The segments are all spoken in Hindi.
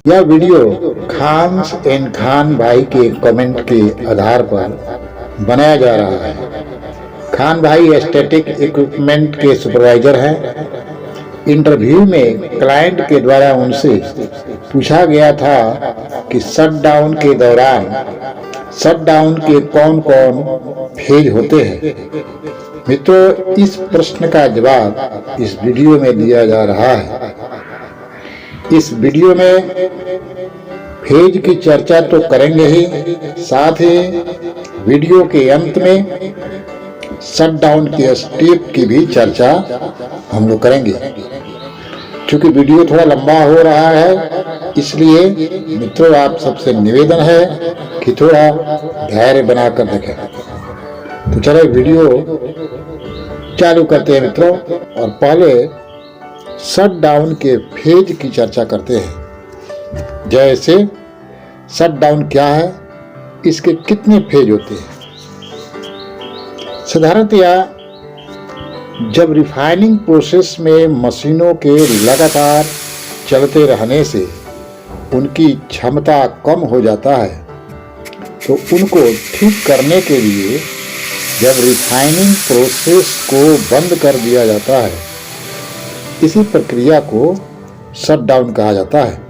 यह वीडियो खान एंड खान भाई के कमेंट के आधार पर बनाया जा रहा है। खान भाई स्टैटिक इक्विपमेंट के सुपरवाइजर हैं। इंटरव्यू में क्लाइंट के द्वारा उनसे पूछा गया था कि शटडाउन के दौरान शटडाउन के कौन कौन फेज होते हैं। मित्रों, इस प्रश्न का जवाब इस वीडियो में दिया जा रहा है। इस वीडियो में फेज की चर्चा तो करेंगे ही, साथ ही वीडियो के अंत में शटडाउन के स्टेप की भी चर्चा हम लोग करेंगे। क्योंकि वीडियो थोड़ा लंबा हो रहा है, इसलिए मित्रों आप सबसे निवेदन है कि थोड़ा धैर्य बनाकर देखें। तो चलो वीडियो चालू करते हैं मित्रों, और पहले शटडाउन के फेज की चर्चा करते हैं। जैसे शटडाउन क्या है, इसके कितने फेज होते हैं। साधारणतया जब रिफाइनिंग प्रोसेस में मशीनों के लगातार चलते रहने से उनकी क्षमता कम हो जाता है, तो उनको ठीक करने के लिए जब रिफाइनिंग प्रोसेस को बंद कर दिया जाता है, इसी प्रक्रिया को शटडाउन कहा जाता है।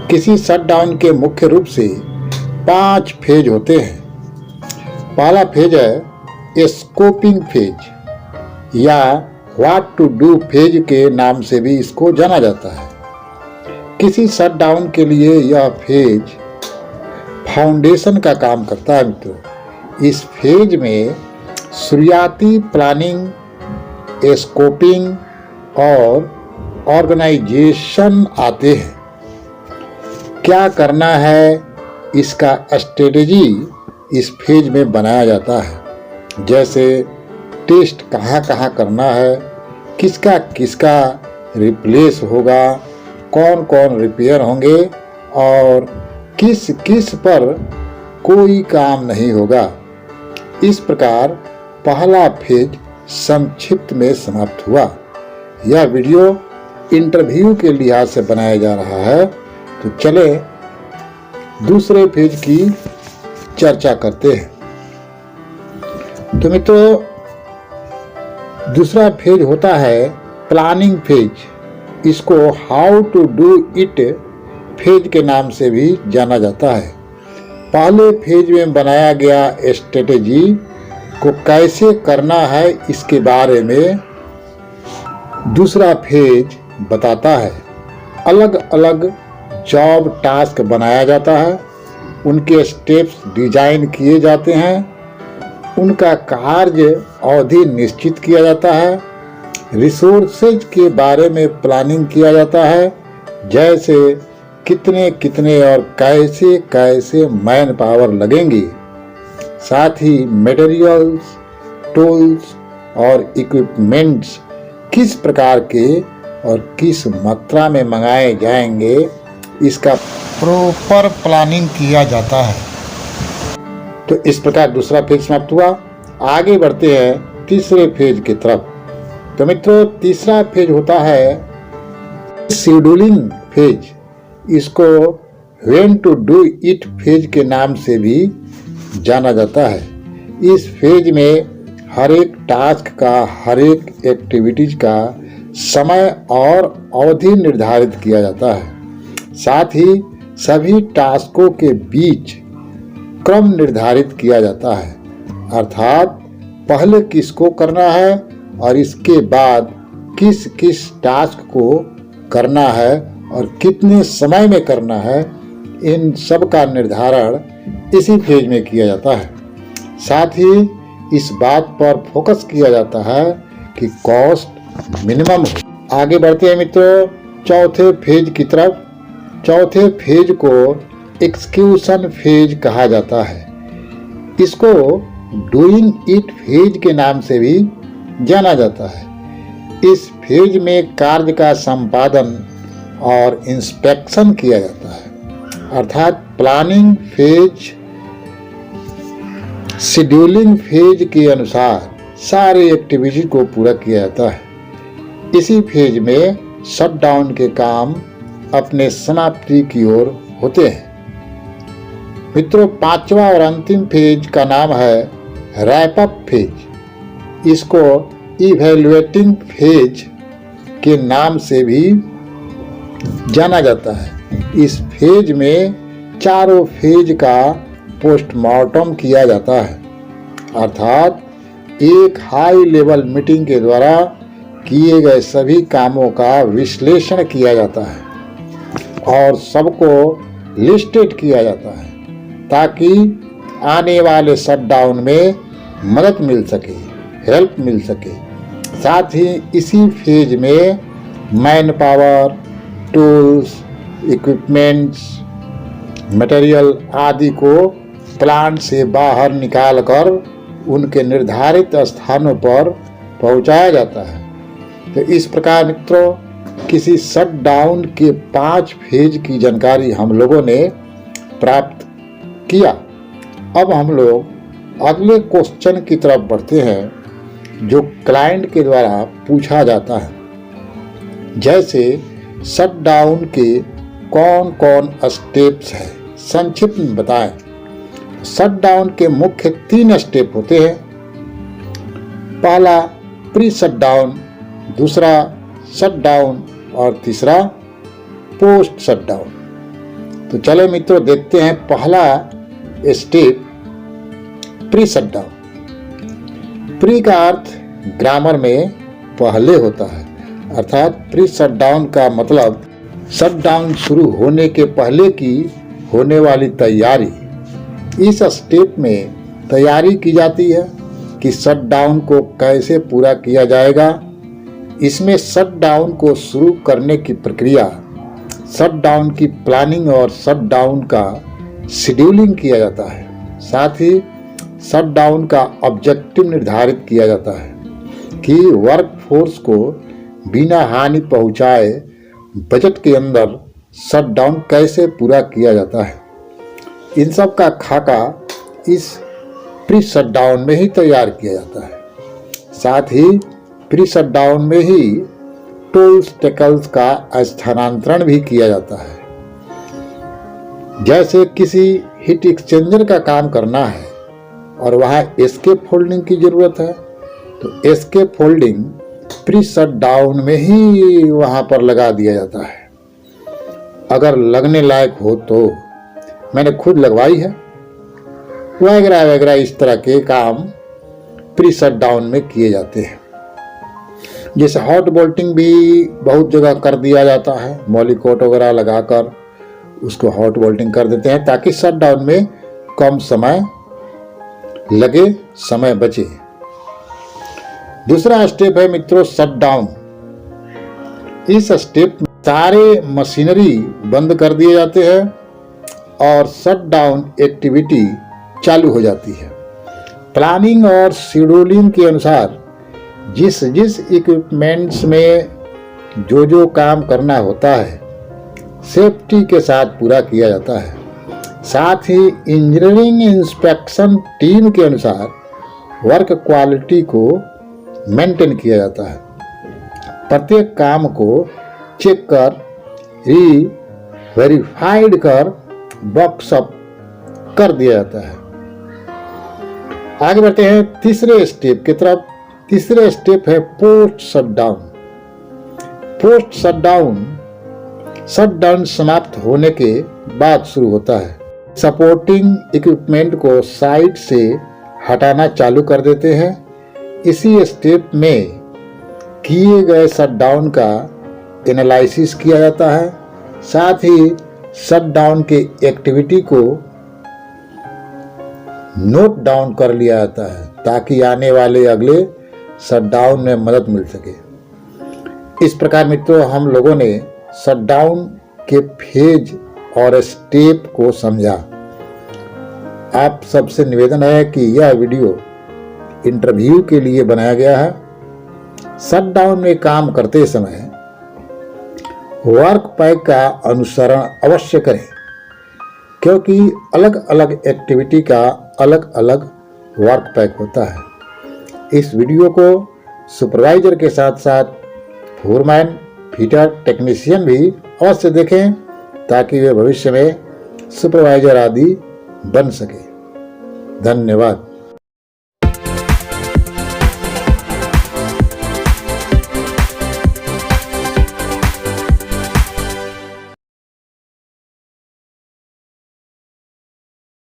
किसी शटडाउन के मुख्य रूप से 5 फेज होते हैं। पहला फेज है स्कोपिंग फेज या व्हाट टू डू फेज के नाम से भी इसको जाना जाता है। किसी शटडाउन के लिए यह फेज फाउंडेशन का काम करता है। मित्रों, इस फेज में शुरुआती प्लानिंग, स्कोपिंग और ऑर्गेनाइजेशन आते हैं। क्या करना है, इसका स्ट्रेटेजी इस फेज में बनाया जाता है। जैसे टेस्ट कहाँ कहाँ करना है, किसका किसका रिप्लेस होगा, कौन कौन रिपेयर होंगे और किस किस पर कोई काम नहीं होगा। इस प्रकार पहला फेज संक्षिप्त में समाप्त हुआ। यह वीडियो इंटरव्यू के लिहाज से बनाया जा रहा है, तो चले दूसरे फेज की चर्चा करते हैं। तो मित्रों, दूसरा फेज होता है प्लानिंग फेज। इसको how to do it phase के नाम से भी जाना जाता है। पहले फेज में बनाया गया स्ट्रेटेजी को कैसे करना है, इसके बारे में दूसरा फेज बताता है। अलग अलग जॉब टास्क बनाया जाता है, उनके स्टेप्स डिजाइन किए जाते हैं, उनका कार्य अवधि निश्चित किया जाता है, रिसोर्सेज के बारे में प्लानिंग किया जाता है, जैसे कितने कितने और कैसे कैसे मैन पावर लगेंगी। साथ ही मटेरियल्स, टूल्स और इक्विपमेंट्स किस प्रकार के और किस मात्रा में मंगाए जाएंगे, इसका प्रॉपर प्लानिंग किया जाता है। तो इस प्रकार दूसरा फेज समाप्त हुआ। आगे बढ़ते हैं तीसरे फेज की तरफ। तो मित्रों, तीसरा फेज होता है शेड्यूलिंग फेज। इसको when to do it phase के नाम से भी जाना जाता है। इस फेज में हर एक टास्क का, हर एक एक्टिविटीज का समय और अवधि निर्धारित किया जाता है। साथ ही सभी टास्कों के बीच क्रम निर्धारित किया जाता है, अर्थात पहले किसको करना है और इसके बाद किस किस टास्क को करना है और कितने समय में करना है, इन सब का निर्धारण इसी फेज में किया जाता है। साथ ही इस बात पर फोकस किया जाता है कि कॉस्ट मिनिमम हो। आगे बढ़ते हैं मित्रों चौथे फेज की तरफ। चौथे फेज को एक्सक्यूशन फेज कहा जाता है। इसको डूइंग इट फेज के नाम से भी जाना जाता है। इस फेज में कार्य का संपादन और इंस्पेक्शन किया जाता है, अर्थात प्लानिंग फेज शेड्यूलिंग फेज के अनुसार सारे एक्टिविटी को पूरा किया जाता है। इसी फेज में शटडाउन के काम अपने समाप्ति की ओर होते हैं। मित्रों, पांचवा और अंतिम फेज का नाम है रैप अप फेज। इसको इवैल्यूएटिंग फेज के नाम से भी जाना जाता है। इस फेज में चारों फेज का पोस्टमार्टम किया जाता है, अर्थात एक हाई लेवल मीटिंग के द्वारा किए गए सभी कामों का विश्लेषण किया जाता है और सबको लिस्टेड किया जाता है ताकि आने वाले शटडाउन में मदद मिल सके, हेल्प मिल सके। साथ ही इसी फेज में man power, tools, equipments, material आदि को प्लांट से बाहर निकालकर उनके निर्धारित स्थानों पर पहुंचाया जाता है। तो इस प्रकार मित्रों, किसी शटडाउन के 5 फेज की जानकारी हम लोगों ने प्राप्त किया। अब हम लोग अगले क्वेश्चन की तरफ बढ़ते हैं जो क्लाइंट के द्वारा पूछा जाता है। जैसे शटडाउन के कौन कौन स्टेप्स हैं, संक्षिप्त में बताएं। शटडाउन के मुख्य 3 स्टेप होते हैं। पहला प्री शटडाउन, दूसरा शटडाउन और तीसरा पोस्ट शटडाउन। तो चलो मित्रों देखते हैं पहला स्टेप प्री शटडाउन। प्री का अर्थ ग्रामर में पहले होता है, अर्थात प्री शटडाउन का मतलब शटडाउन शुरू होने के पहले की होने वाली तैयारी। इस स्टेप में तैयारी की जाती है कि शटडाउन को कैसे पूरा किया जाएगा। इसमें शटडाउन को शुरू करने की प्रक्रिया, शटडाउन की प्लानिंग और शटडाउन का शेड्यूलिंग किया जाता है। साथ ही शटडाउन का ऑब्जेक्टिव निर्धारित किया जाता है कि वर्कफोर्स को बिना हानि पहुंचाए बजट के अंदर शटडाउन कैसे पूरा किया जाता है। इन सब का खाका इस प्री शटडाउन में ही तैयार किया जाता है। साथ ही प्री शटडाउन में ही टूल्स टेकल्स का स्थानांतरण भी किया जाता है। जैसे किसी हीट एक्सचेंजर का काम करना है और वहाँ एस्केप फोल्डिंग की ज़रूरत है, तो एस्केप फोल्डिंग प्री शटडाउन में ही वहाँ पर लगा दिया जाता है, अगर लगने लायक हो तो। मैंने खुद लगवाई है। वगैरह वगैरह इस तरह के काम प्री शटडाउन में किए जाते हैं। जैसे हॉट बोल्टिंग भी बहुत जगह कर दिया जाता है, मॉलिकोट वगैरह लगाकर उसको हॉट बोल्टिंग कर देते हैं ताकि शटडाउन में कम समय लगे, समय बचे। दूसरा स्टेप है मित्रों शटडाउन। इस स्टेप में सारे मशीनरी बंद कर दिए जाते हैं और शटडाउन एक्टिविटी चालू हो जाती है। प्लानिंग और शेड्यूलिंग के अनुसार जिस जिस इक्विपमेंट्स में जो काम करना होता है सेफ्टी के साथ पूरा किया जाता है। साथ ही इंजीनियरिंग इंस्पेक्शन टीम के अनुसार वर्क क्वालिटी को मेंटेन किया जाता है। प्रत्येक काम को चेक कर, वेरीफाइड कर बॉक्स अप कर दिया जाता है। आगे बढ़ते हैं तीसरे स्टेप की तरफ। तीसरे स्टेप है post shutdown. Post shutdown shutdown समाप्त होने के बाद शुरू होता है। सपोर्टिंग इक्विपमेंट को साइट से हटाना चालू कर देते हैं। इसी स्टेप में किए गए शटडाउन का एनालिसिस किया जाता है। साथ ही शटडाउन के एक्टिविटी को नोट डाउन कर लिया जाता है ताकि आने वाले अगले शटडाउन में मदद मिल सके। इस प्रकार मित्रों हम लोगों ने शटडाउन के फेज और स्टेप को समझा। आप सबसे निवेदन है कि यह वीडियो इंटरव्यू के लिए बनाया गया है। शटडाउन में काम करते समय वर्क पैक का अनुसरण अवश्य करें, क्योंकि अलग अलग एक्टिविटी का अलग अलग वर्क पैक होता है। इस वीडियो को सुपरवाइजर के साथ साथ फोरमैन, फिटर, टेक्नीशियन भी अवश्य देखें ताकि वे भविष्य में सुपरवाइजर आदि बन सके। धन्यवाद।